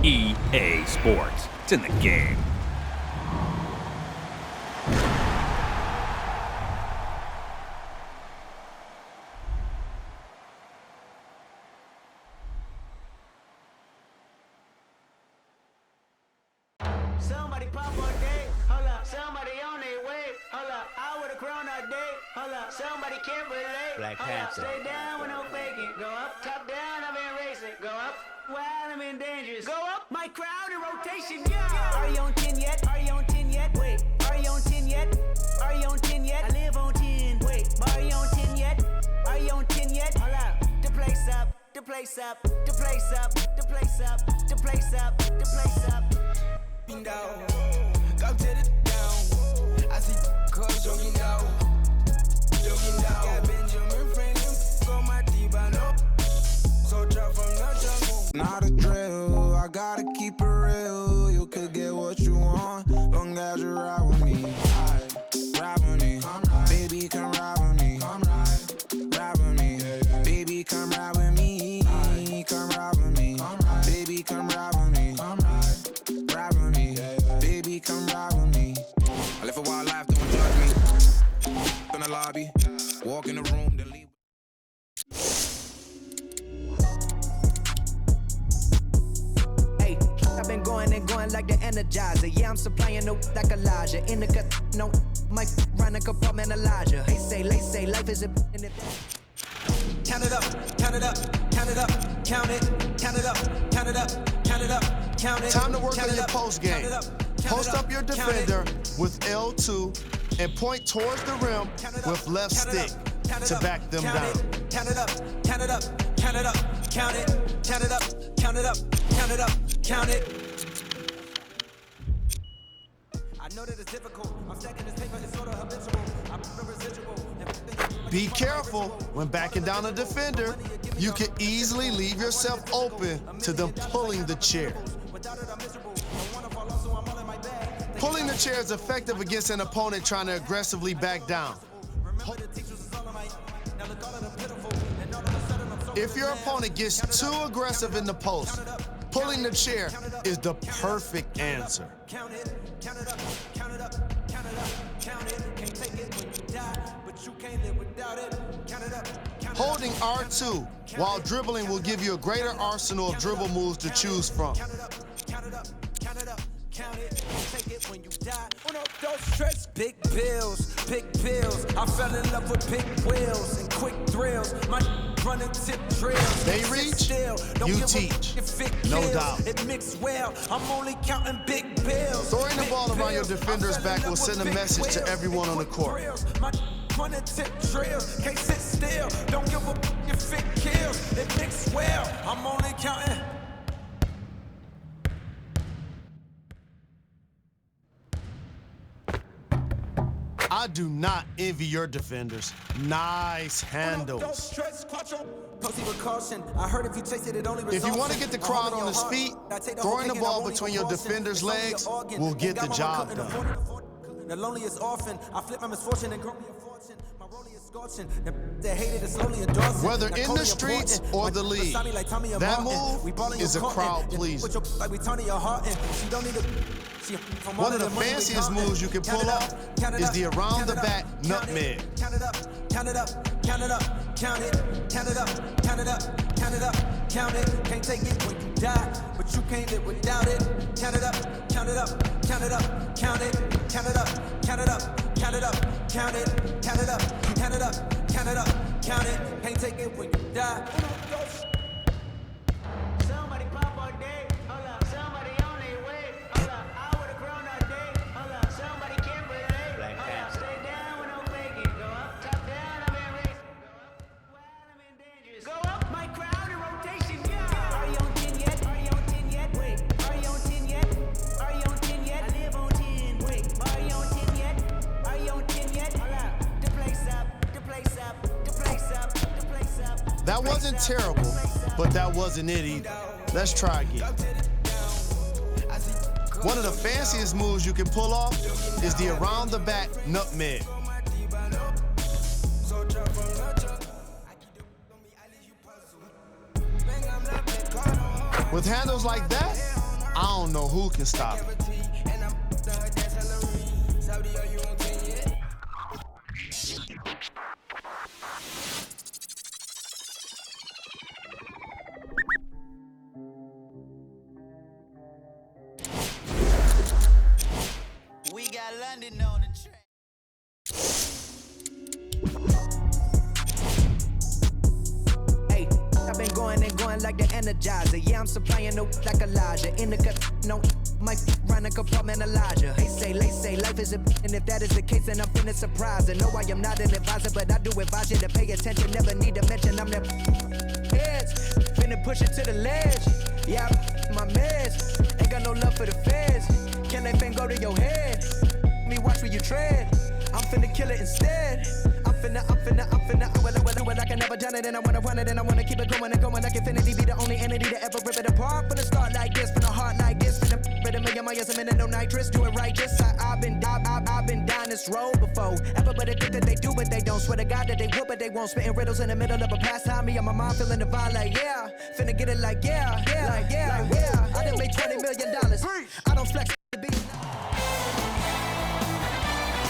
EA Sports. It's in the game. Somebody pop all day, hold up. Somebody on their way, hold up. I would've grown all day, hold up. Somebody can't relate, Black hold Panther. up. Stay down with no faking. Go up, top down, I've been racing. Go up, while I'm in dangerous. Go up, my crowd in rotation, yeah. Are you on 10 yet? Are you on 10 yet? Wait, are you on 10 yet? Are you on 10 yet? I live on 10. Wait, are you on 10 yet? Are you on 10 yet? Hold up, the place up, the place up, the place up, the place up, the place up, the place up. Down, go to the down. I see cuz jogging down, jogging down. Got Benjamin Franklin on my T-Bano. So drop from the jungle. Not a drill, I gotta keep it real. You could get what you want, long as you ride with me. Ride with me, baby, come ride with me. Ride with me, baby, come ride with me. Come ride with me, baby, come ride with me. Ride with me, baby, come ride with me. I live a wild life, don't judge me. In the lobby, walk in the room, then leave. Hey, I've been going and going like the Energizer. Yeah, I'm supplying no like Elijah. In the cut, no, might run a compartmentalizer. They say life is a in it. Count it up, count it up, count it up, count it, count it up, count it up, count it up, count it. Time to work on your post game. Post up your defender with L2 and point towards the rim with left stick to back them down. Count it up, count it up, count it up, count it, count it up, count it up, count it up, count it. I know that it's difficult. I'm stacking this paper, it's sort of habitual. I'm residual. Be careful when backing down a defender. You can easily leave yourself open to them pulling the chair. Pulling the chair is effective against an opponent trying to aggressively back down. If your opponent gets too aggressive in the post, pulling the chair is the perfect answer. Count it, count it up, count it up, count it up, count it. Can't take it when you die, but you can't live without it. Count it up. Holding R2 while dribbling will give you a greater arsenal of dribble moves to choose from. Count it up, count it up, count it up, count it. Take it when you die. Uno, dos, tres. Big bills, big pills. I fell in love with big wheels and quick thrills. My running tip drills. They reach, you teach. No doubt. It mixed well. I'm only counting big bills. Throwing the ball around your defender's back will send a message to everyone on the court. My running tip drills. Can't sit still. Don't give a if it kills. It mixed well. I'm only counting. I do not envy your defenders. Nice handles. If you want to get the crowd on his feet, throwing the ball between your defender's legs will get the job done. The loneliest orphan, I flip my misfortune and grow me a fortune. My rollie is scorching. They hated it slowly endorsing. Whether in the streets or the league, that move is a crowd pleaser. One of the fanciest moves you can pull off is the around the back nutmeg. Count it up, count it up, count it up, count it, count it up, count it up, count it up, count it. Can't take it when you die, but you can't live without it. Count it up, count it up, count it up, count it, count it up, count it up, count it up, count it, count it up, count it up, count it up, count it. Can't take it when you die. Somebody pop all day, hold up. Somebody on their way, hold up. I would've grown all day, hold up. Somebody can't relate, Black hold up. Panther. Stay down with no faking. Go up, top down, I've been racing. Go up, while I'm in dangerous. Go up, my crowd in rotation, yeah. Are you on 10 yet? Are you on 10 yet? Wait, are you on 10 yet? Are you on 10 yet? I live on 10. Wait, are you on 10 yet? Are you on 10 yet? Hold up, the place up, the place up, the place up, the place up. That wasn't terrible, but that wasn't it either. Let's try again. One of the fanciest moves you can pull off is the around the back nutmeg. With handles like that, I don't know who can stop it. We got London on the track. Hey, I've been going and going like the Energizer. Yeah, I'm supplying no like Elijah. In the cut, no, might run a compartmentalizer. They say life is a and if that is the case, then I'm finna surprise. I know I am not an advisor, but I do advise you to pay attention. Never need to mention I'm that heads. Finna push it to the ledge. Yeah, my meds. Ain't got no love for the feds. Can that thing go to your head? Me watch where you tread. I'm finna kill it instead. I'm finna, well, I can never done it, and I wanna run it, and I wanna keep it going and going like infinity. Be the only entity to ever rip it apart. From the start like this, from the heart like this, from the million miles a minute, no nitrous, do it righteous. I've been down this road before. Everybody think that they do, but they don't. Swear to God that they would, but they won't. Spitting riddles in the middle of a pastime. Me and my mom feeling the vibe like yeah, finna get it like yeah. I done made $20 million. I don't flex.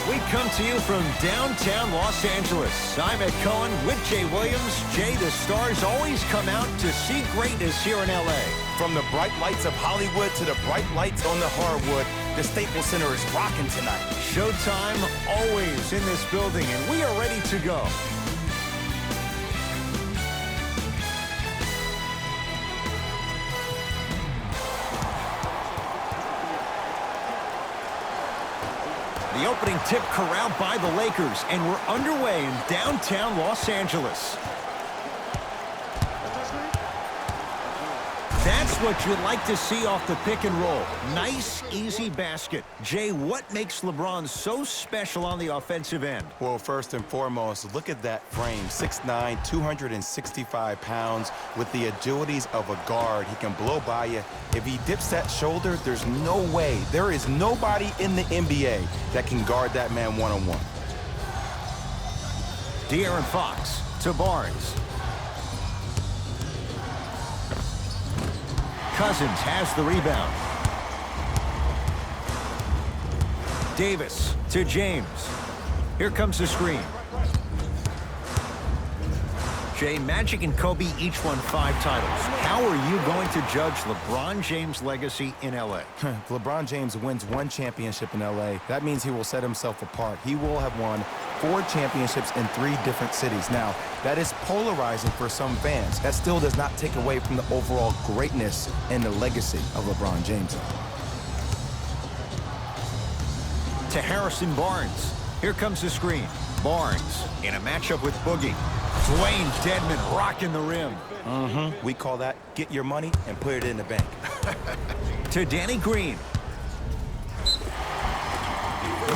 We come to you from downtown Los Angeles. I'm Ed Cohen with Jay Williams. Jay, the stars always come out to see greatness here in L.A. From the bright lights of Hollywood to the bright lights on the hardwood, the Staples Center is rocking tonight. Showtime always in this building, and we are ready to go. The opening tip corralled by the Lakers, and we're underway in downtown Los Angeles. That's what you'd like to see off the pick and roll. Nice, easy basket. Jay, what makes LeBron so special on the offensive end? Well, first and foremost, look at that frame. 6'9", 265 pounds with the agilities of a guard. He can blow by you. If he dips that shoulder, there's no way. There is nobody in the NBA that can guard that man one-on-one. De'Aaron Fox to Barnes. Cousins has the rebound. Davis to James. Here comes the screen. Jay, Magic and Kobe each won 5 titles. How are you going to judge LeBron James' legacy in L.A.? If LeBron James wins 1 championship in L.A., that means he will set himself apart. He will have won 4 championships in 3 different cities. Now, that is polarizing for some fans. That still does not take away from the overall greatness and the legacy of LeBron James. To Harrison Barnes. Here comes the screen. Barnes in a matchup with Boogie. Dwayne Dedmon rocking the rim. We call that get your money and put it in the bank. To Danny Green.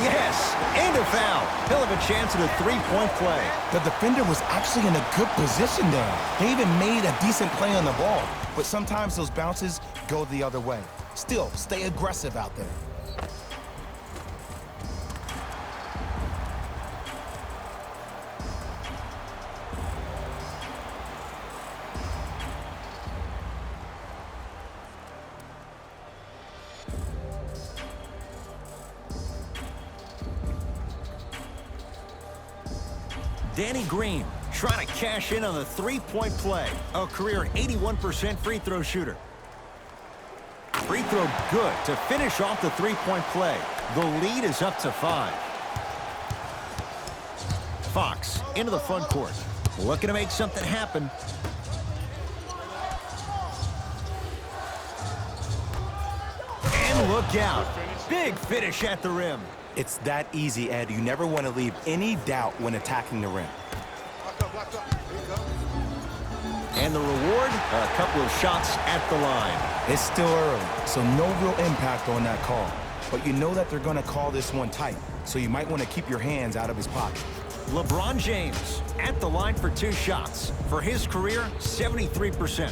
Yes, and a foul. He'll have a chance at a 3-point play. The defender was actually in a good position there. They even made a decent play on the ball, but sometimes those bounces go the other way. Still, stay aggressive out there. Danny Green trying to cash in on the 3-point play. A career 81% free throw shooter. Free throw good to finish off the 3-point play. The lead is up to 5. Fox into the front court. Looking to make something happen. And look out. Big finish at the rim. It's that easy, Ed. You never want to leave any doubt when attacking the rim. And the reward, a couple of shots at the line. It's still early, so no real impact on that call. But you know that they're going to call this one tight, so you might want to keep your hands out of his pocket. LeBron James at the line for 2 shots. For his career, 73%.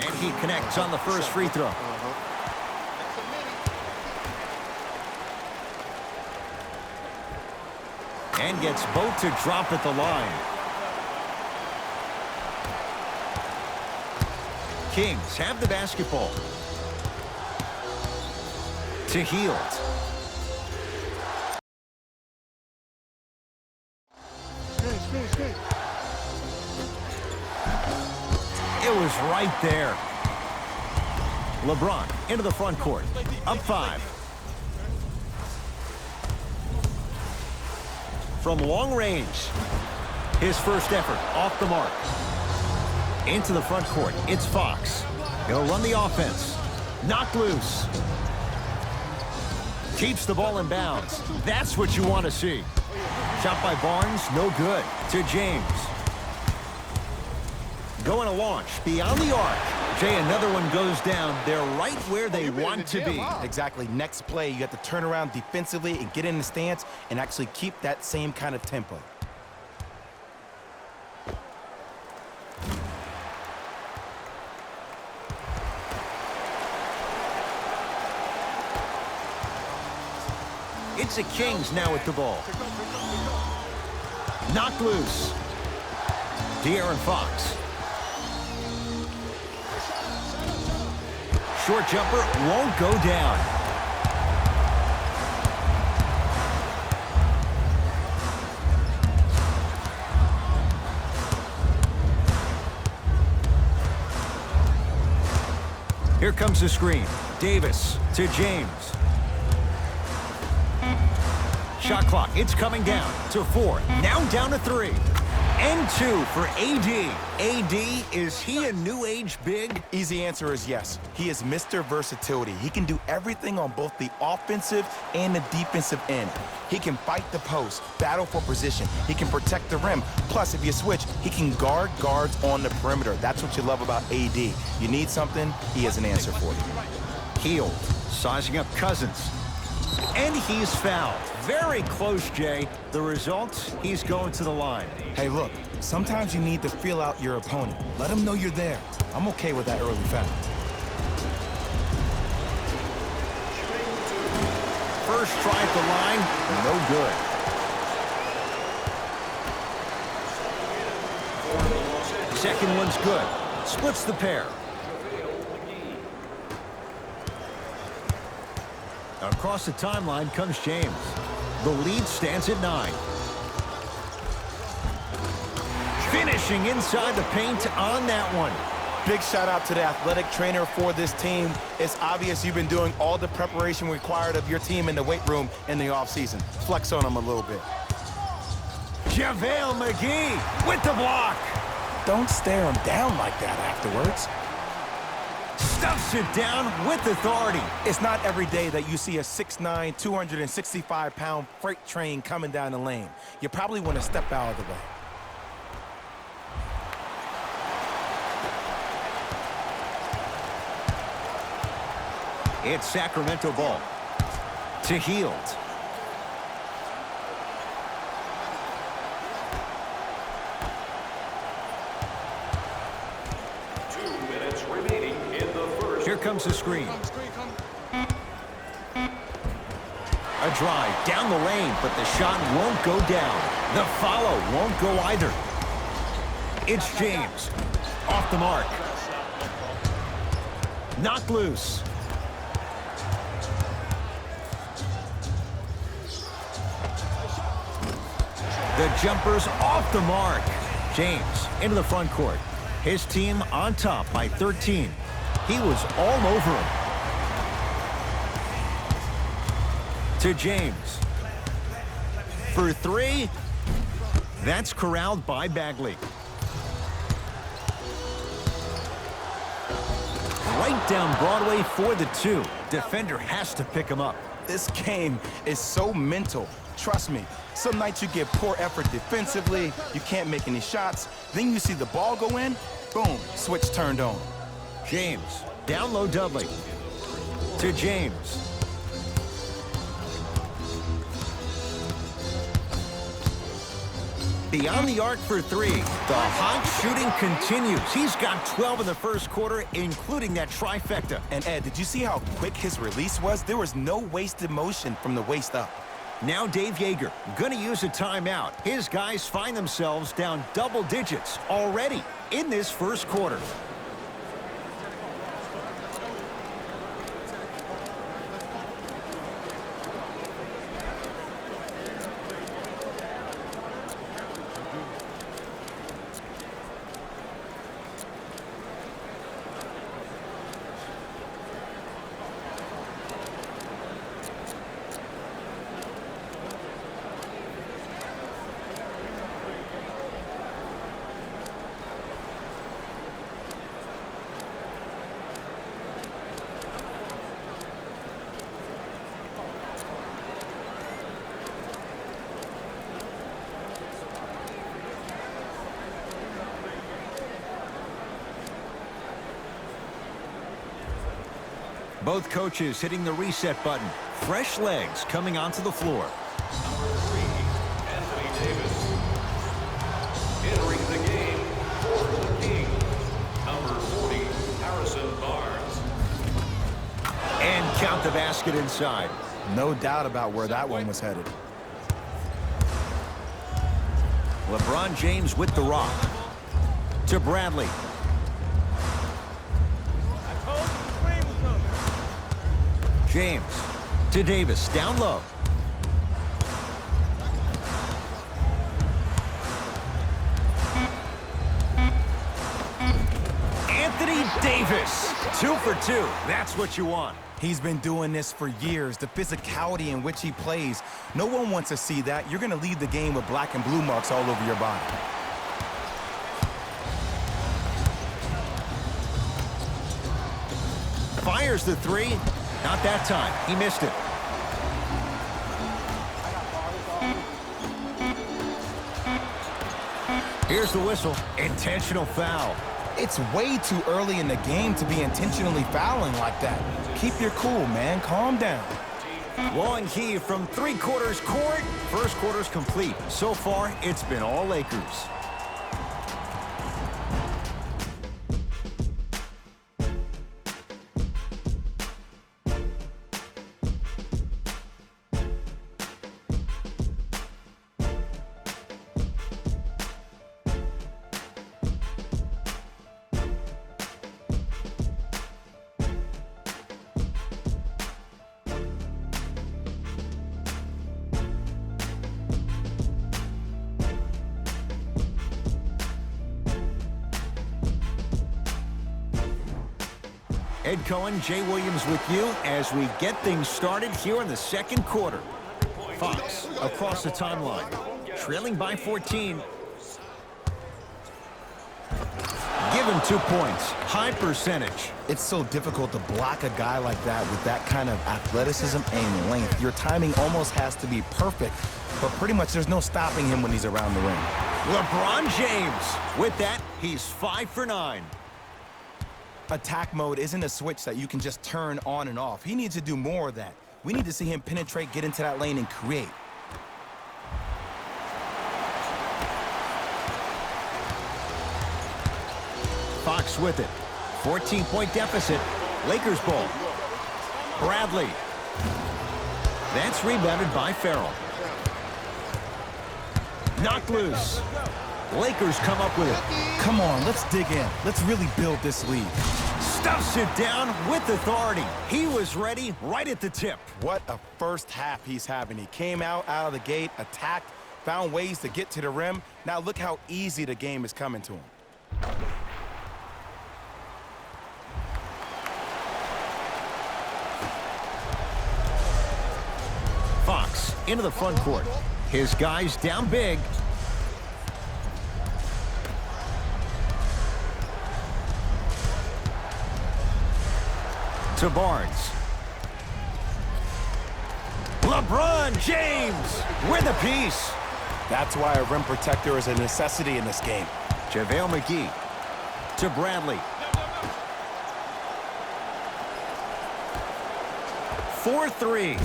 And he connects on the first free throw. And gets both to drop at the line. Kings have the basketball. To Hield. It was right there. LeBron into the front court. Up 5. From long range. His first effort off the mark. Into the front court. It's Fox. He'll run the offense. Knocked loose. Keeps the ball in bounds. That's what you want to see. Shot by Barnes, no good. To James. Going to launch beyond the arc. Jay, another one goes down. They're right where they want to be. Exactly. Next play, you have to turn around defensively and get in the stance and actually keep that same kind of tempo. It's the Kings now with the ball. Knocked loose. De'Aaron Fox. Short jumper won't go down. Here comes the screen. Davis to James. Shot clock, it's coming down to 4. Now down to 3. And 2 for AD. AD, is he a new age big? Easy answer is yes. He is Mr. Versatility. He can do everything on both the offensive and the defensive end. He can fight the post, battle for position. He can protect the rim. Plus, if you switch, he can guard guards on the perimeter. That's what you love about AD. You need something, he has an answer for you. Hield, sizing up Cousins. And he's fouled. Very close, Jay. The result, he's going to the line. Hey, look, sometimes you need to feel out your opponent. Let him know you're there. I'm okay with that early foul. First try at the line, no good. Second one's good. Splits the pair. Across the timeline comes James. The lead stands at 9. Finishing inside the paint on that one. Big shout out to the athletic trainer for this team. It's obvious you've been doing all the preparation required of your team in the weight room in the offseason. Flex on them a little bit. JaVale McGee with the block. Don't stare him down like that afterwards. Stuffs it down with authority. It's not every day that you see a 6'9", 265-pound freight train coming down the lane. You probably want to step out of the way. It's Sacramento ball. To Hield. Here comes the screen. A drive down the lane, but the shot won't go down. The follow won't go either. It's James. Off the mark. Knocked loose. The jumper's off the mark. James into the front court. His team on top by 13. He was all over him. To James. For 3. That's corralled by Bagley. Right down Broadway for the 2. Defender has to pick him up. This game is so mental. Trust me, some nights you get poor effort defensively, you can't make any shots, then you see the ball go in, boom, switch turned on. James, down low Dudley. To James. Beyond the arc for 3. The hot shooting continues. He's got 12 in the first quarter, including that trifecta. And Ed, did you see how quick his release was? There was no wasted motion from the waist up. Now Dave Yeager going to use a timeout. His guys find themselves down double digits already in this first quarter. Both coaches hitting the reset button. Fresh legs coming onto the floor. Number 3, Anthony Davis. Entering the game for the Kings, number 40, Harrison Barnes. And count the basket inside. No doubt about where that one was headed. LeBron James with the rock. To Bradley. James to Davis, down low. Anthony Davis, 2 for 2. That's what you want. He's been doing this for years. The physicality in which he plays. No one wants to see that. You're going to lead the game with black and blue marks all over your body. Fires the 3. Not that time. He missed it. Here's the whistle. Intentional foul. It's way too early in the game to be intentionally fouling like that. Keep your cool, man. Calm down. Long heave from 3/4 court. First quarter's complete. So far, it's been all Lakers. Ed Cohen, Jay Williams with you as we get things started here in the second quarter. Fox across the timeline, trailing by 14. Given 2 points, high percentage. It's so difficult to block a guy like that with that kind of athleticism and length. Your timing almost has to be perfect, but pretty much there's no stopping him when he's around the ring. LeBron James. With that, he's 5 for 9. Attack mode isn't a switch that you can just turn on and off. He needs to do more of that. We need to see him penetrate, get into that lane, and create. Fox with it. 14-point deficit. Lakers ball. Bradley. That's rebounded by Farrell. Knocked loose. Lakers come up with it. Come on, let's dig in. Let's really build this lead. Stuffs it down with authority. He was ready right at the tip. What a first half he's having. He came out of the gate, attacked, found ways to get to the rim. Now look how easy the game is coming to him. Fox into the front court. His guys down big. To Barnes. LeBron James with a piece. That's why a rim protector is a necessity in this game. JaVale McGee to Bradley. 4-3.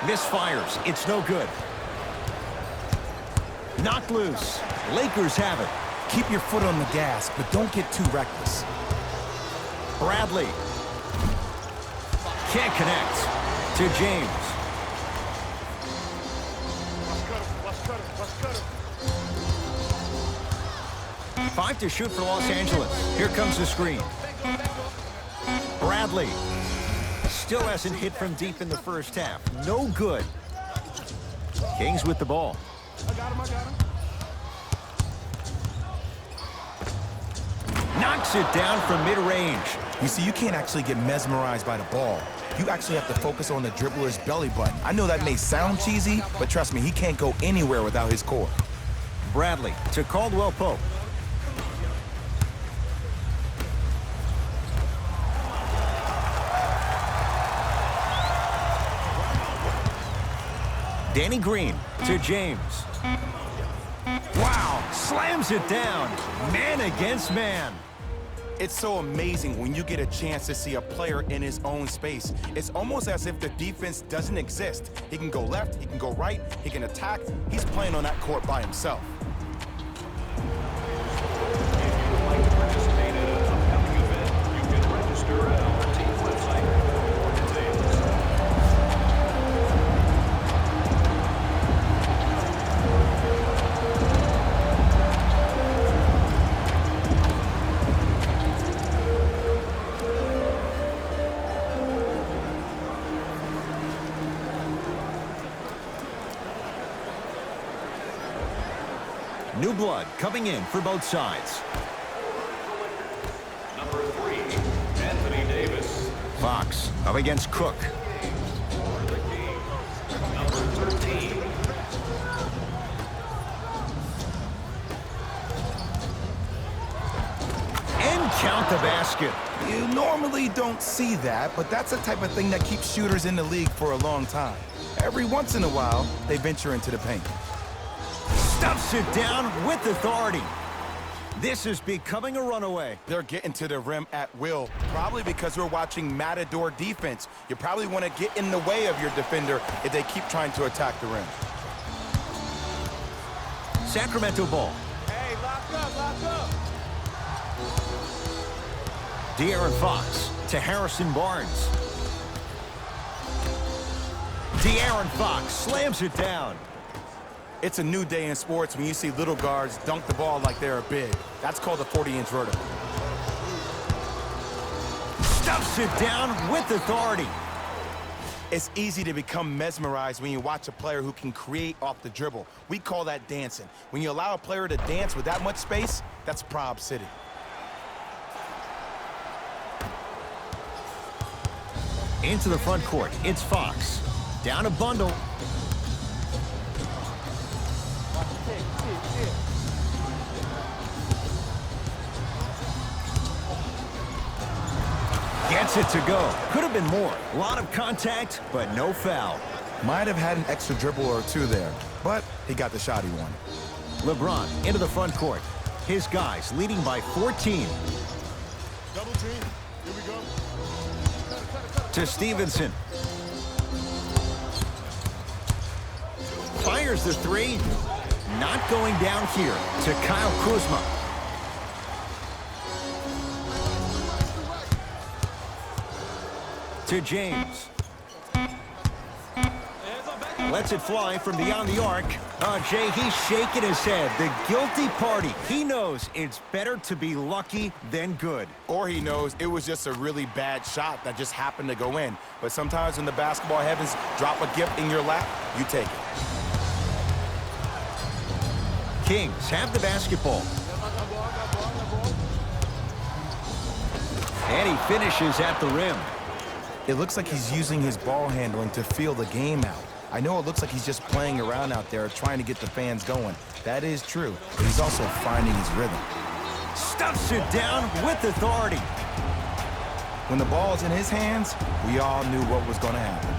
Misfires. It's no good. Knocked loose. Lakers have it. Keep your foot on the gas, but don't get too reckless. Bradley. Can't connect. To James. Five to shoot for Los Angeles. Here comes the screen. Bradley. Still hasn't hit from deep in the first half. No good. Kings with the ball. I got him. Knocks it down from mid-range. You see, you can't actually get mesmerized by the ball. You actually have to focus on the dribbler's belly button. I know that may sound cheesy, but trust me, he can't go anywhere without his core. Bradley to Caldwell Pope. Danny Green to James. Wow, slams it down. Man against man. It's so amazing when you get a chance to see a player in his own space. It's almost as if the defense doesn't exist. He can go left, he can go right, he can attack. He's playing on that court by himself. If you would like to participate in an upcoming event, you can register at our team website for more details. New blood coming in for both sides. Number 3, Anthony Davis. Fox up against Cook. For the Kings, number 13. And count the basket. You normally don't see that, but that's the type of thing that keeps shooters in the league for a long time. Every once in a while, they venture into the paint. Stuffs it down with authority. This is becoming a runaway. They're getting to the rim at will, probably because we're watching Matador defense. You probably want to get in the way of your defender if they keep trying to attack the rim. Sacramento ball. Hey, lock up. De'Aaron Fox to Harrison Barnes. De'Aaron Fox slams it down. It's a new day in sports when you see little guards dunk the ball like they're big. That's called a 40-inch vertical. Stuffs it down with authority. It's easy to become mesmerized when you watch a player who can create off the dribble. We call that dancing. When you allow a player to dance with that much space, that's Prob City. Into the front court, it's Fox. Down a bundle. Gets it to go. Could have been more. A lot of contact, but no foul. Might have had an extra dribble or two there, but he got the shot he wanted. LeBron into the front court. His guys leading by 14. Double team. Here we go. To Stevenson. Fires the three. Not going down here. To Kyle Kuzma. To James. Lets it fly from beyond the arc. Jay, he's shaking his head. The guilty party. He knows it's better to be lucky than good. Or he knows it was just a really bad shot that just happened to go in. But sometimes when the basketball heavens drop a gift in your lap, you take it. Kings have the basketball. And he finishes at the rim. It looks like he's using his ball handling to feel the game out. I know it looks like he's just playing around out there trying to get the fans going. That is true, but he's also finding his rhythm. Stuffs it down with authority. When the ball's in his hands, we all knew what was going to happen.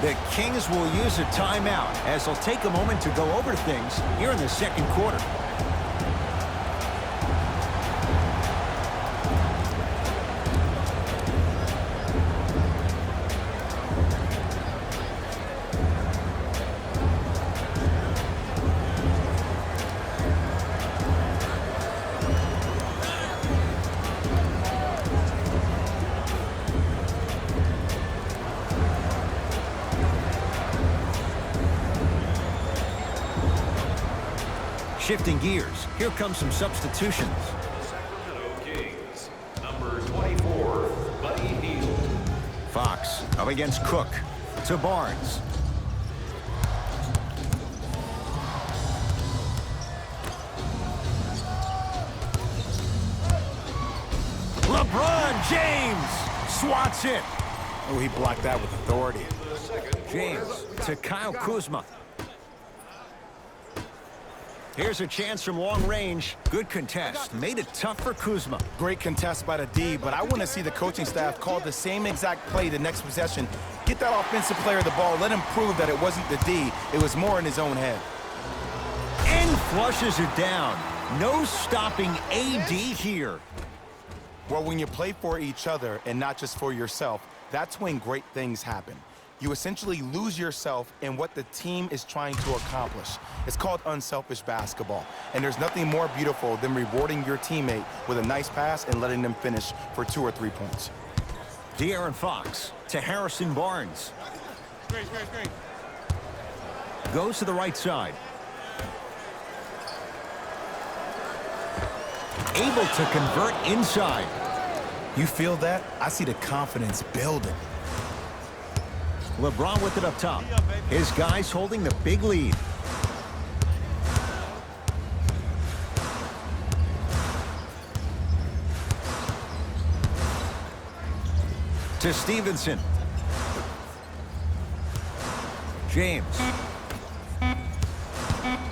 The Kings will use a timeout as they'll take a moment to go over things here in the second quarter. Shifting gears, here comes some substitutions. Sacramento Kings, number 24, Buddy Hield. Fox up against Cook. To Barnes. LeBron James swats it. Oh, he blocked that with authority. James to Kyle Kuzma. Here's a chance from long range. Good contest. Made it tough for Kuzma. Great contest by the D, but I want to see the coaching staff call the same exact play the next possession. Get that offensive player the ball. Let him prove that it wasn't the D. It was more in his own head. And flushes it down. No stopping AD here. Well, when you play for each other and not just for yourself, that's when great things happen. You essentially lose yourself in what the team is trying to accomplish. It's called unselfish basketball. And there's nothing more beautiful than rewarding your teammate with a nice pass and letting them finish for 2 or 3 points. De'Aaron Fox to Harrison Barnes. Great. Goes to the right side. Able to convert inside. You feel that? I see the confidence building. LeBron with it up top. His guys holding the big lead. To Stevenson. James.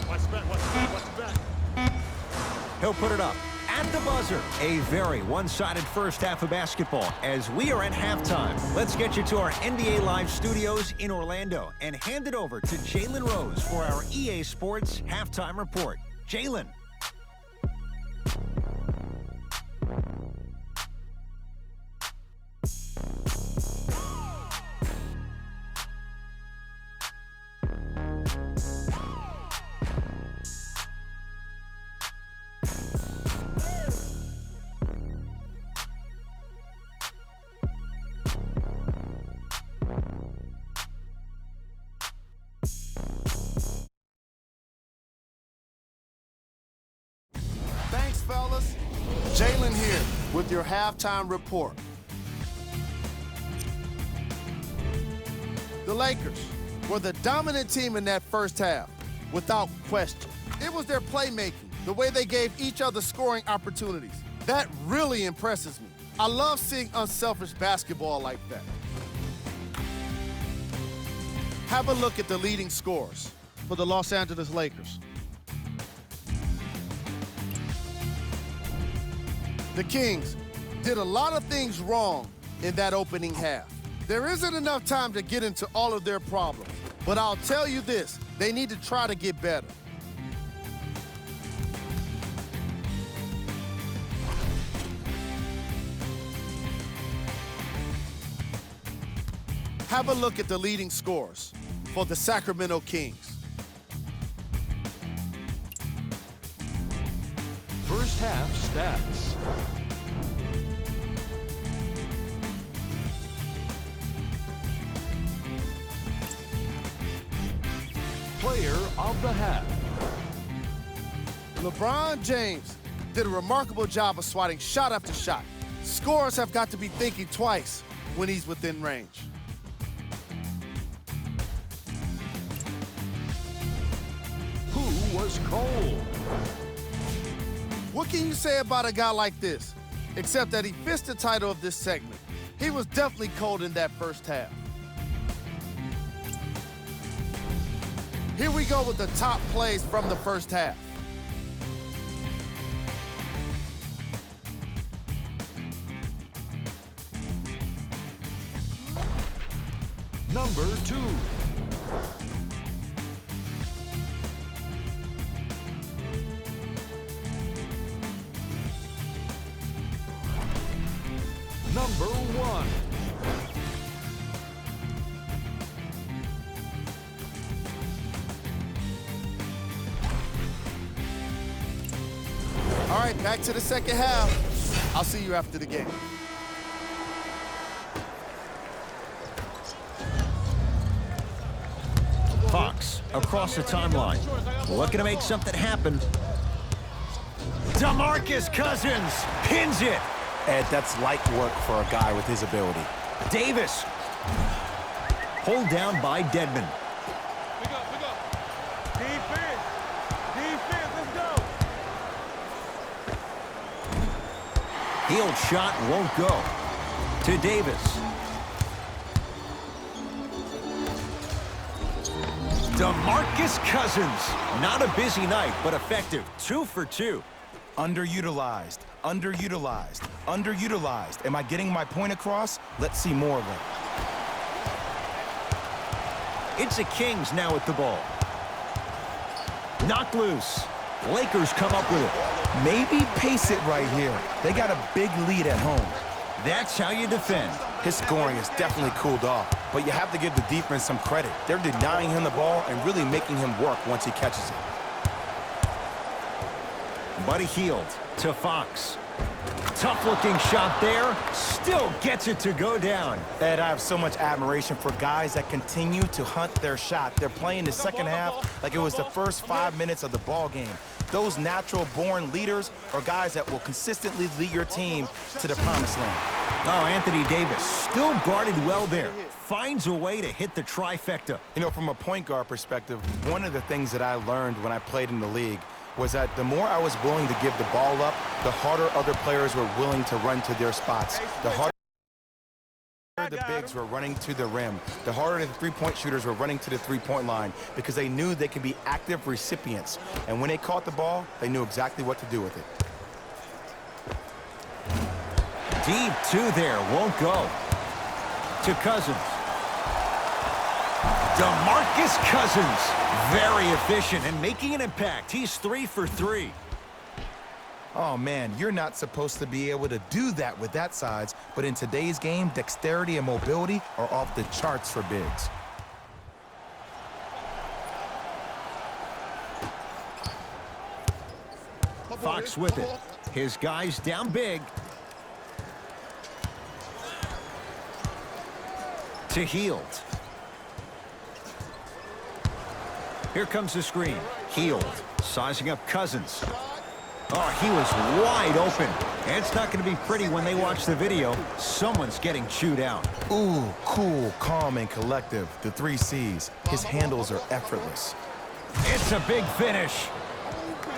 What's back? He'll put it up at the buzzer. A very one-sided first half of basketball as we are at halftime. Let's get you to our NBA Live studios in Orlando and hand it over to Jalen Rose for our EA Sports halftime report. Jalen. Thanks, fellas. Jalen here with your halftime report. The Lakers were the dominant team in that first half, without question. It was their playmaking, the way they gave each other scoring opportunities. That really impresses me. I love seeing unselfish basketball like that. Have a look at the leading scorers for the Los Angeles Lakers. The Kings did a lot of things wrong in that opening half. There isn't enough time to get into all of their problems, but I'll tell you this, they need to try to get better. Have a look at the leading scorers for the Sacramento Kings. First half stats. Player of the half. LeBron James did a remarkable job of swatting shot after shot. Scorers have got to be thinking twice when he's within range. Who was cold? What can you say about a guy like this? Except that he fits the title of this segment. He was definitely cold in that first half. Here we go with the top plays from the first half. Number 2. Number 1. All right, back to the second half. I'll see you after the game. Fox across the timeline. Looking to make something happen. DeMarcus Cousins pins it. Ed, that's light work for a guy with his ability. Davis. Pulled down by Dedmon. Pick up. Defense, let's go. Healed shot won't go. To Davis. DeMarcus Cousins. Not a busy night, but effective. 2 for 2. Underutilized. Am I getting my point across? Let's see more of it. It's the Kings now with the ball. Knocked loose. Lakers come up with it. Maybe pace it right here. They got a big lead at home. That's how you defend. His scoring has definitely cooled off, but you have to give the defense some credit. They're denying him the ball and really making him work once he catches it. Buddy Hield to Fox. Tough-looking shot there. Still gets it to go down. Ed, I have so much admiration for guys that continue to hunt their shot. They're playing the second half like it was the first 5 minutes of the ball game. Those natural-born leaders are guys that will consistently lead your team to the promised land. Oh, Anthony Davis still guarded well there. Finds a way to hit the trifecta. You know, from a point guard perspective, one of the things that I learned when I played in the league was that the more I was willing to give the ball up, the harder other players were willing to run to their spots. The harder the bigs were running to the rim. The harder the three-point shooters were running to the three-point line because they knew they could be active recipients. And when they caught the ball, they knew exactly what to do with it. Deep two there, won't go. To Cousins. DeMarcus Cousins, very efficient and making an impact. He's 3 for 3. Oh, man, you're not supposed to be able to do that with that size, but in today's game, dexterity and mobility are off the charts for bigs. Fox with it. His guys down big. To Hield. Here comes the screen. Hield sizing up Cousins. Oh, he was wide open. And it's not going to be pretty when they watch the video. Someone's getting chewed out. Ooh, cool, calm, and collective. The 3 C's. His handles are effortless. It's a big finish.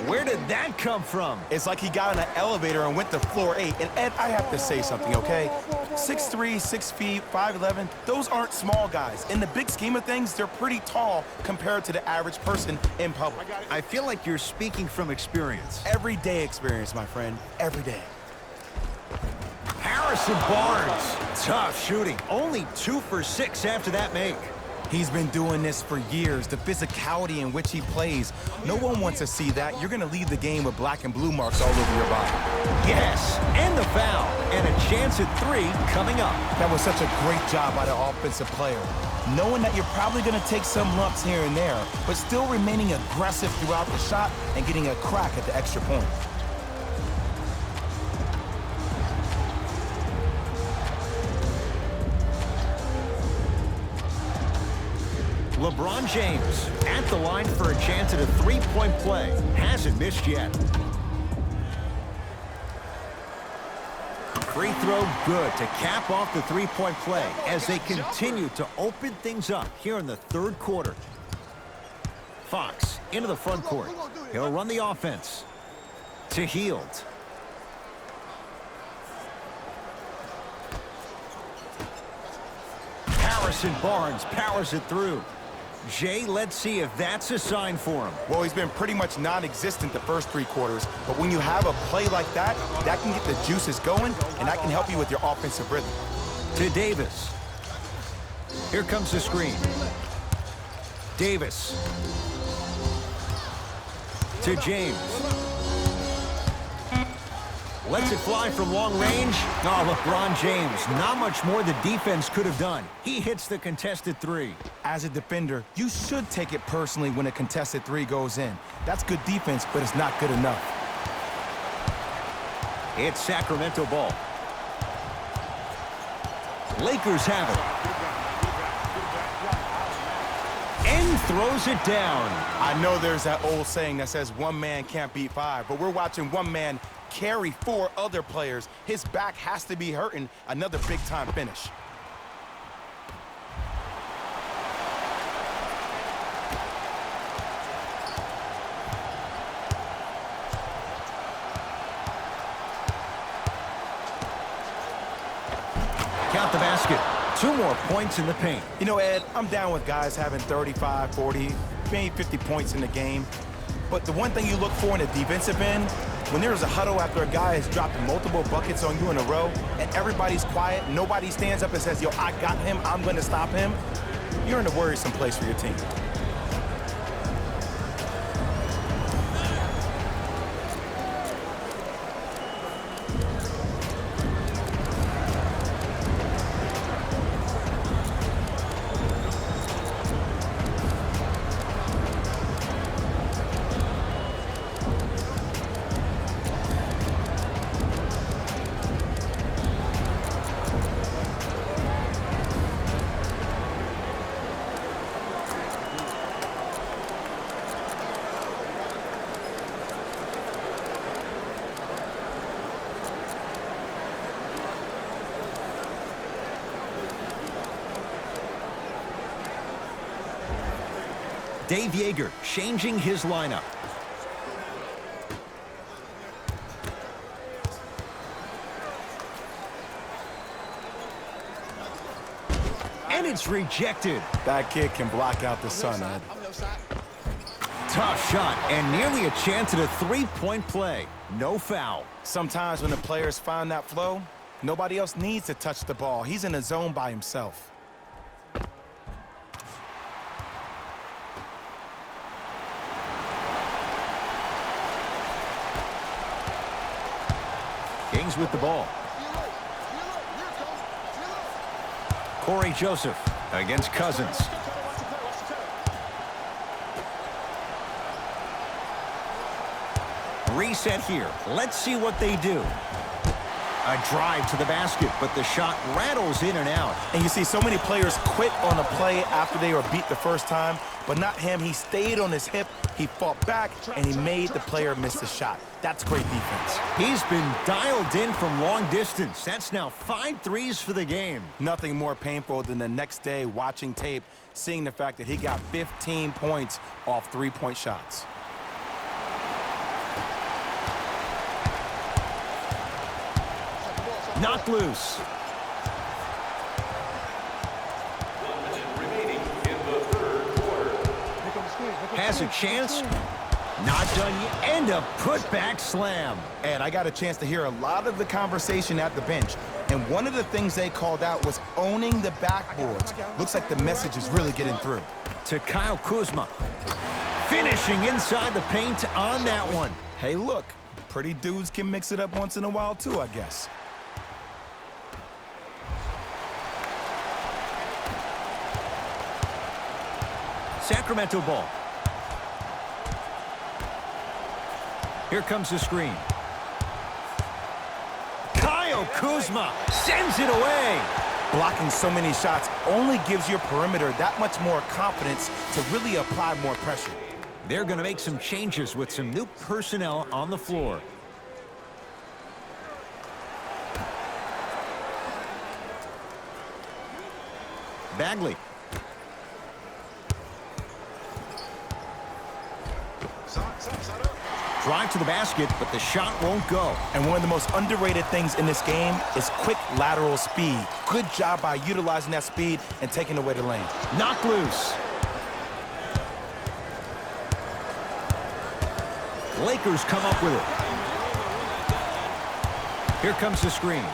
Where did that come from? It's like he got in an elevator and went to floor 8. And Ed, I have to say something, okay? 6'3", 6 feet, 5'11", those aren't small guys. In the big scheme of things, they're pretty tall compared to the average person in public. I feel like you're speaking from experience. Everyday experience, my friend. Every day. Harrison Barnes. Tough shooting. Only 2 for 6 after that make. He's been doing this for years. The physicality in which he plays. No one wants to see that. You're going to leave the game with black and blue marks all over your body. Yes, and the foul. And a chance at 3 coming up. That was such a great job by the offensive player. Knowing that you're probably going to take some lumps here and there, but still remaining aggressive throughout the shot and getting a crack at the extra point. LeBron James at the line for a chance at a 3-point play. Hasn't missed yet. Free throw good to cap off the 3-point play as they continue to open things up here in the 3rd quarter. Fox into the front court. He'll run the offense. To Hield. Harrison Barnes powers it through. Jay, let's see if that's a sign for him. Well, he's been pretty much non-existent the first 3 quarters, but when you have a play like that, that can get the juices going, and that can help you with your offensive rhythm. To Davis. Here comes the screen. Davis. To James. Lets it fly from long range. Oh, LeBron James. Not much more the defense could have done. He hits the contested 3. As a defender, you should take it personally when a contested 3 goes in. That's good defense, but it's not good enough. It's Sacramento ball. Lakers have it. And throws it down. I know there's that old saying that says 1 man can't beat 5, but we're watching 1 man carry 4 other players. His back has to be hurting. Another big-time finish. Count the basket. 2 more points in the paint. You know, Ed, I'm down with guys having 35, 40, maybe 50 points in the game. But the one thing you look for in a defensive end, when there's a huddle after a guy has dropped multiple buckets on you in a row, and everybody's quiet, nobody stands up and says, yo, I got him, I'm going to stop him, you're in a worrisome place for your team. Dave Yeager changing his lineup. And it's rejected. That kid can block out the sun, Ed. Tough shot and nearly a chance at a three-point play. No foul. Sometimes when the players find that flow, nobody else needs to touch the ball. He's in a zone by himself. Kings with the ball. Corey Joseph against Cousins. Reset here. Let's see what they do. A drive to the basket, but the shot rattles in and out. And you see so many players quit on a play after they were beat the first time, but not him. He stayed on his hip, he fought back, and he made the player miss the shot. That's great defense. He's been dialed in from long distance. That's now 5 threes for the game. Nothing more painful than the next day watching tape, seeing the fact that he got 15 points off three-point shots. Knocked loose. 1 minute remaining in the third quarter. Has a chance. Not done yet. And a putback slam. And I got a chance to hear a lot of the conversation at the bench. And one of the things they called out was owning the backboards. Looks like the message is really getting through. To Kyle Kuzma. Finishing inside the paint on that one. Hey, look, pretty dudes can mix it up once in a while too, I guess. Sacramento ball. Here comes the screen. Kyle Kuzma sends it away. Blocking so many shots only gives your perimeter that much more confidence to really apply more pressure. They're going to make some changes with some new personnel on the floor. Bagley. Drive to the basket, but the shot won't go. And one of the most underrated things in this game is quick lateral speed. Good job by utilizing that speed and taking away the lane. Knocked loose. Lakers come up with it. Here comes the screen.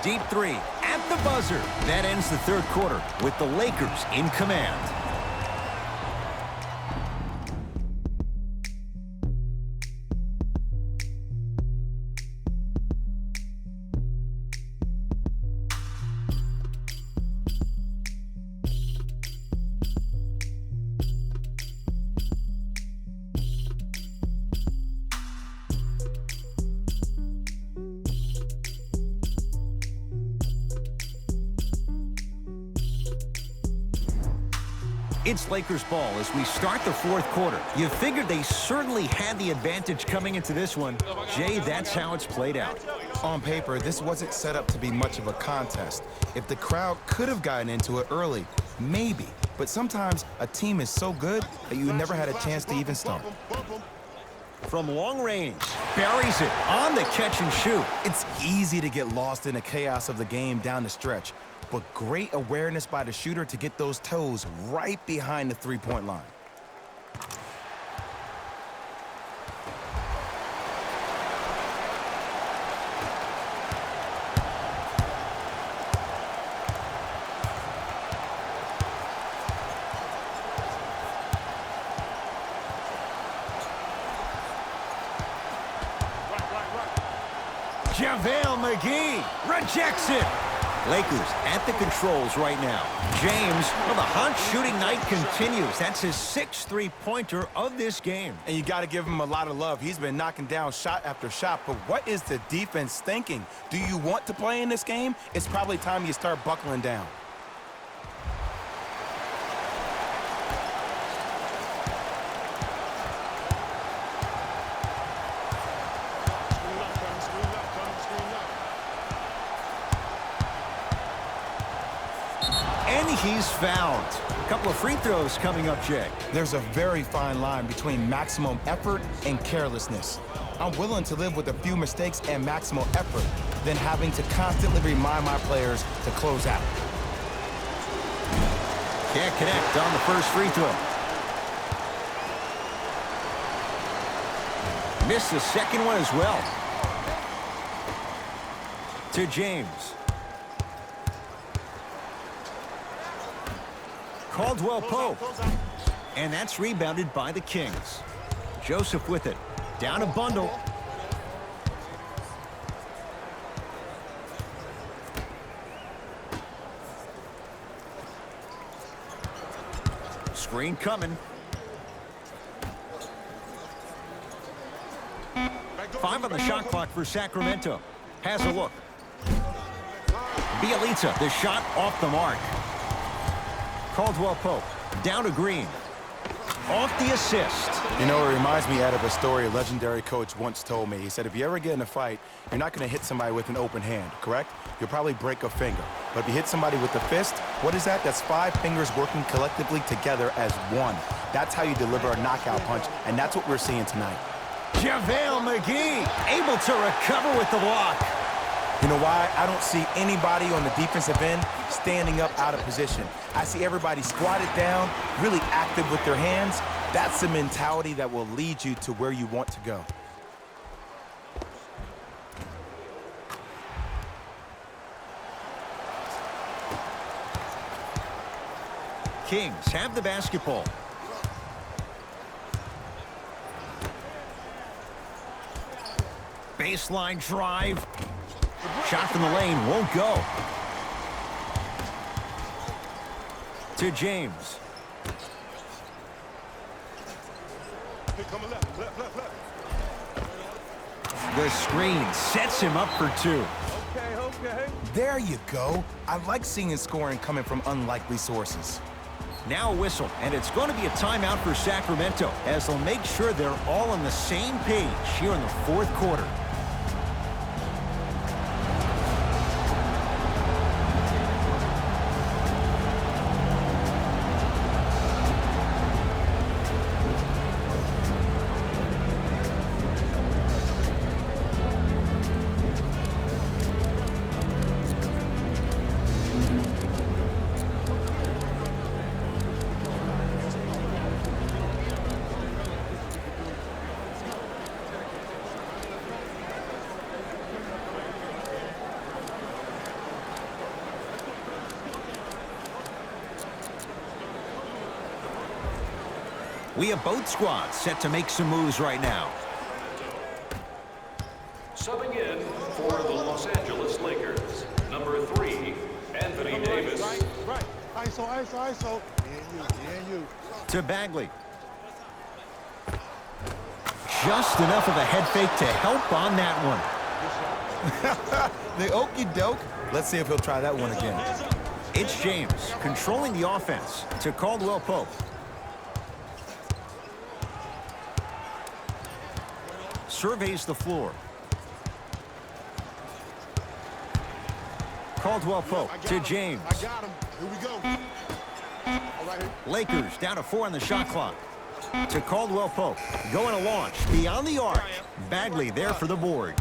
Deep three at the buzzer. That ends the third quarter with the Lakers in command. It's Lakers ball as we start the fourth quarter. You figured they certainly had the advantage coming into this one. Jay, that's how it's played out. On paper, this wasn't set up to be much of a contest. If the crowd could have gotten into it early, maybe. But sometimes a team is so good that you never had a chance to even start. From long range, buries it on the catch and shoot. It's easy to get lost in the chaos of the game down the stretch, but great awareness by the shooter to get those toes right behind the three-point line. JaVale McGee rejects it. Lakers at the controls right now. James, well, the hot shooting night continues. That's his 6th three-pointer of this game. And you got to give him a lot of love. He's been knocking down shot after shot. But what is the defense thinking? Do you want to play in this game? It's probably time you start buckling down. he's fouled. A couple of free throws coming up, Jay. There's a very fine line between maximum effort and carelessness. I'm willing to live with a few mistakes and maximal effort than having to constantly remind my players to close out. Can't connect on the first free throw. Missed the second one as well. To James. Caldwell Pope. And that's rebounded by the Kings. Joseph with it. Down a bundle. Screen coming. 5 on the shot clock for Sacramento. Has a look. Bielitsa, the shot off the mark. Caldwell Pope, down to Green. Off the assist. You know, it reminds me, Ed, of a story a legendary coach once told me. He said, if you ever get in a fight, you're not going to hit somebody with an open hand, correct? You'll probably break a finger. But if you hit somebody with a fist, what is that? That's 5 fingers working collectively together as one. That's how you deliver a knockout punch, and that's what we're seeing tonight. JaVale McGee able to recover with the block. You know why? I don't see anybody on the defensive end standing up out of position. I see everybody squatted down, really active with their hands. That's the mentality that will lead you to where you want to go. Kings have the basketball. Baseline drive. Shot from the lane won't go. To James. The screen sets him up for 2. Okay. There you go. I like seeing scoring coming from unlikely sources. Now a whistle, and it's going to be a timeout for Sacramento as they'll make sure they're all on the same page here in the fourth quarter. We have both squads set to make some moves right now. Subbing in for the Los Angeles Lakers, number 3, Anthony Davis. Right. ISO. And you. To Bagley. Just enough of a head fake to help on that one. The okey doke. Let's see if he'll try that one again. It's James controlling the offense to Caldwell Pope. Surveys the floor. Caldwell Pope to James. I got him. Here we go. All right. Lakers down to 4 on the shot clock. To Caldwell Pope. Going to launch beyond the arc. Bagley there for the board.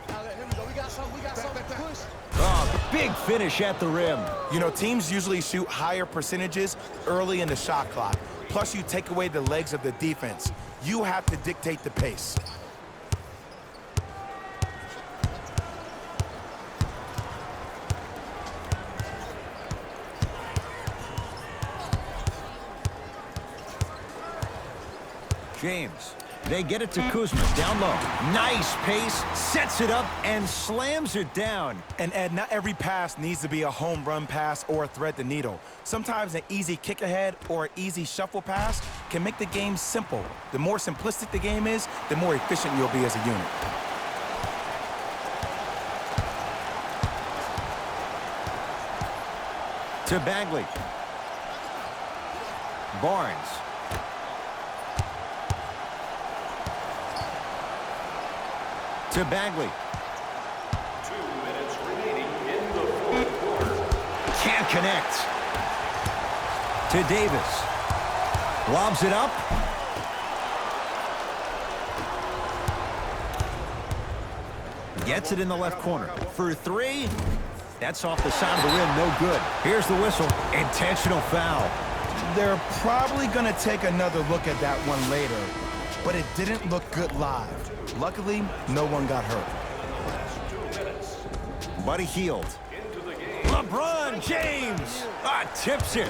Here we go. We got something. Push. Oh, big finish at the rim. You know, teams usually shoot higher percentages early in the shot clock. Plus, you take away the legs of the defense. You have to dictate the pace. James. They get it to Kuzma down low. Nice pace, sets it up, and slams it down. And Ed, not every pass needs to be a home run pass or a thread the needle. Sometimes an easy kick ahead or an easy shuffle pass can make the game simple. The more simplistic the game is, the more efficient you'll be as a unit. To Bagley. Barnes. To Bagley. 2 minutes remaining in the fourth quarter. Can't connect. To Davis. Lobs it up. Gets it in the left corner. For three. That's off the side of the rim. No good. Here's the whistle. Intentional foul. They're probably going to take another look at that one later, but it didn't look good live. Luckily, no one got hurt. Buddy Hield. LeBron James tips it.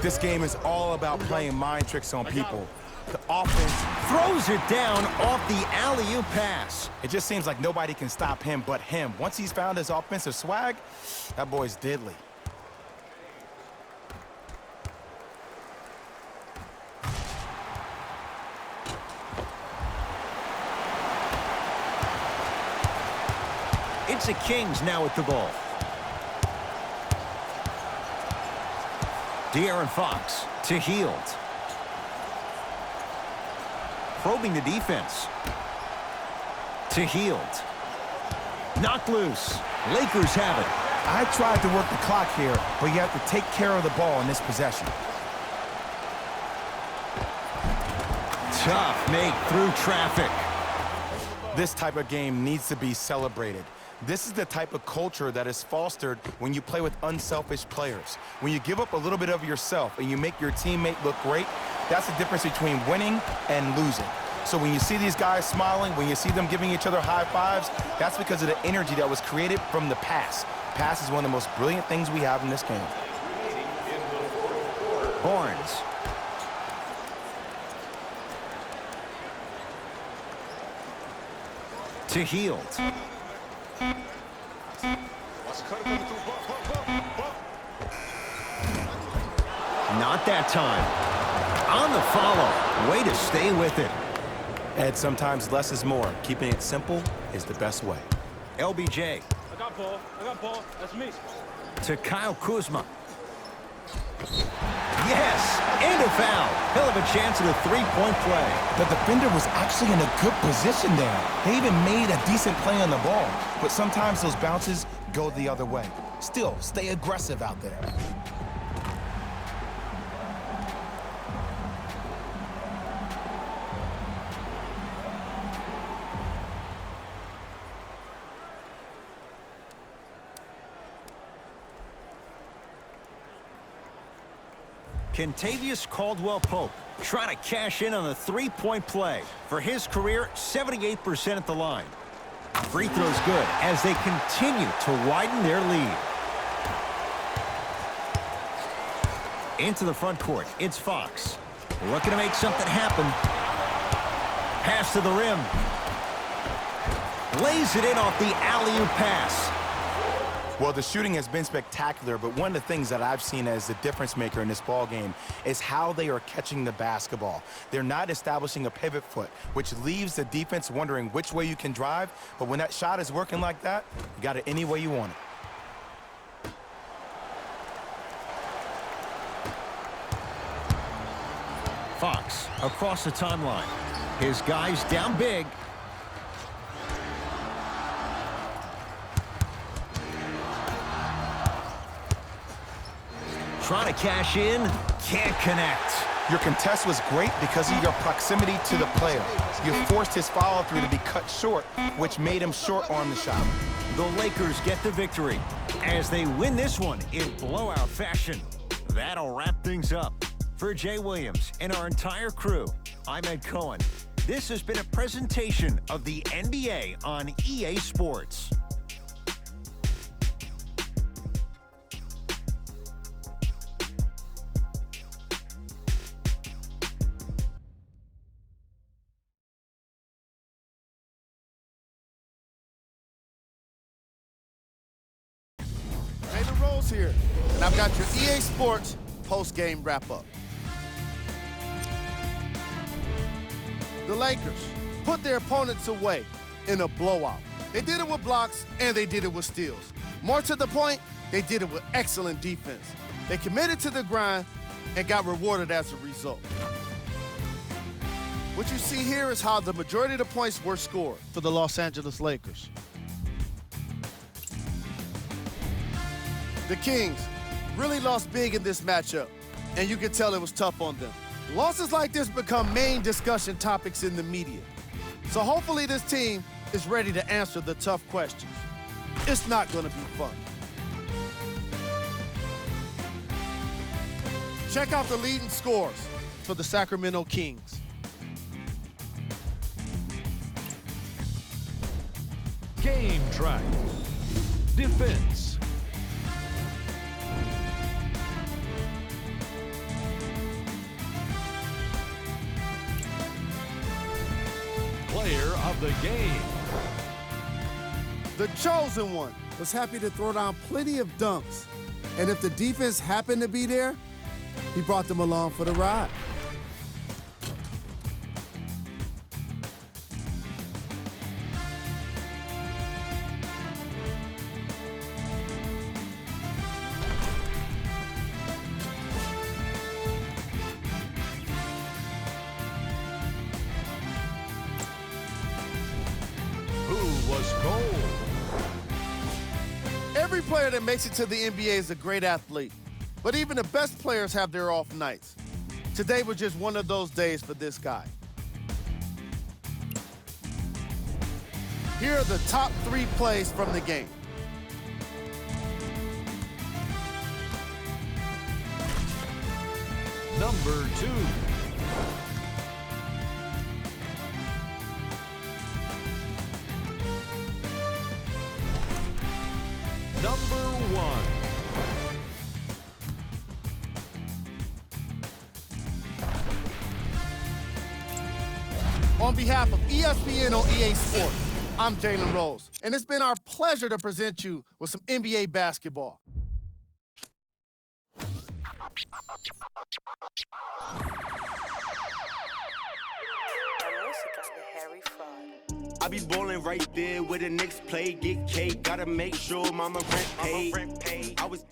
This game is all about playing mind tricks on people. The offense Throws it down off the alley-oop pass. it just seems like nobody can stop him but him. Once he's found his offensive swag, that boy's deadly. It's the Kings now with the ball. De'Aaron Fox to Hield. Probing the defense. To Hield. Knocked loose. Lakers have it. I tried to work the clock here, but you have to take care of the ball in this possession. Tough make through traffic. This type of game needs to be celebrated. This is the type of culture that is fostered when you play with unselfish players. When you give up a little bit of yourself and you make your teammate look great, that's the difference between winning and losing. So when you see these guys smiling, when you see them giving each other high fives, that's because of the energy that was created from the pass. Pass is one of the most brilliant things we have in this game. Barnes. To Hield. Not that time. On the follow. Way to stay with it. Ed, sometimes less is more. Keeping it simple is the best way. LBJ. I got ball. That's me. To Kyle Kuzma. Yes, and a foul. He'll have a chance at a three-point play. The defender was actually in a good position there. They even made a decent play on the ball, but sometimes those bounces go the other way. Still, stay aggressive out there. Kentavious Caldwell-Pope trying to cash in on a three-point play. For his career, 78% at the line. Free throws good as they continue to widen their lead. Into the front court, it's Fox. Looking to make something happen. Pass to the rim. Lays it in off the alley-oop pass. Well, the shooting has been spectacular, but one of the things that I've seen as the difference maker in this ball game is how they are catching the basketball. They're not establishing a pivot foot, which leaves the defense wondering which way you can drive, but when that shot is working like that, you got it any way you want it. Fox across the timeline. His guys down big. Trying to cash in, can't connect. Your contest was great because of your proximity to the player. You forced his follow-through to be cut short, which made him short-arm the shot. The Lakers get the victory as they win this one in blowout fashion. That'll wrap things up. For Jay Williams and our entire crew, I'm Ed Cohen. This has been a presentation of the NBA on EA Sports. Here, and I've got your EA Sports post-game wrap-up. The Lakers put their opponents away in a blowout. They did it with blocks, and they did it with steals. More to the point, they did it with excellent defense. They committed to the grind and got rewarded as a result. What you see here is how the majority of the points were scored for the Los Angeles Lakers. The Kings really lost big in this matchup. and you could tell it was tough on them. Losses like this become main discussion topics in the media. So hopefully this team is ready to answer the tough questions. It's not going to be fun. Check out the leading scores for the Sacramento Kings. Game track. Defense. Player of the game. The chosen one was happy to throw down plenty of dunks. And if the defense happened to be there, he brought them along for the ride. Who was cold? Every player that makes it to the NBA is a great athlete, but even the best players have their off nights. Today was just one of those days for this guy. Here are the top 3 plays from the game. Number 2. Number 1. On behalf of ESPN on EA Sports, I'm Jalen Rose, and it's been our pleasure to present you with some NBA basketball. I be ballin' right there where the Knicks play, get cake, gotta make sure mama rent paid. I was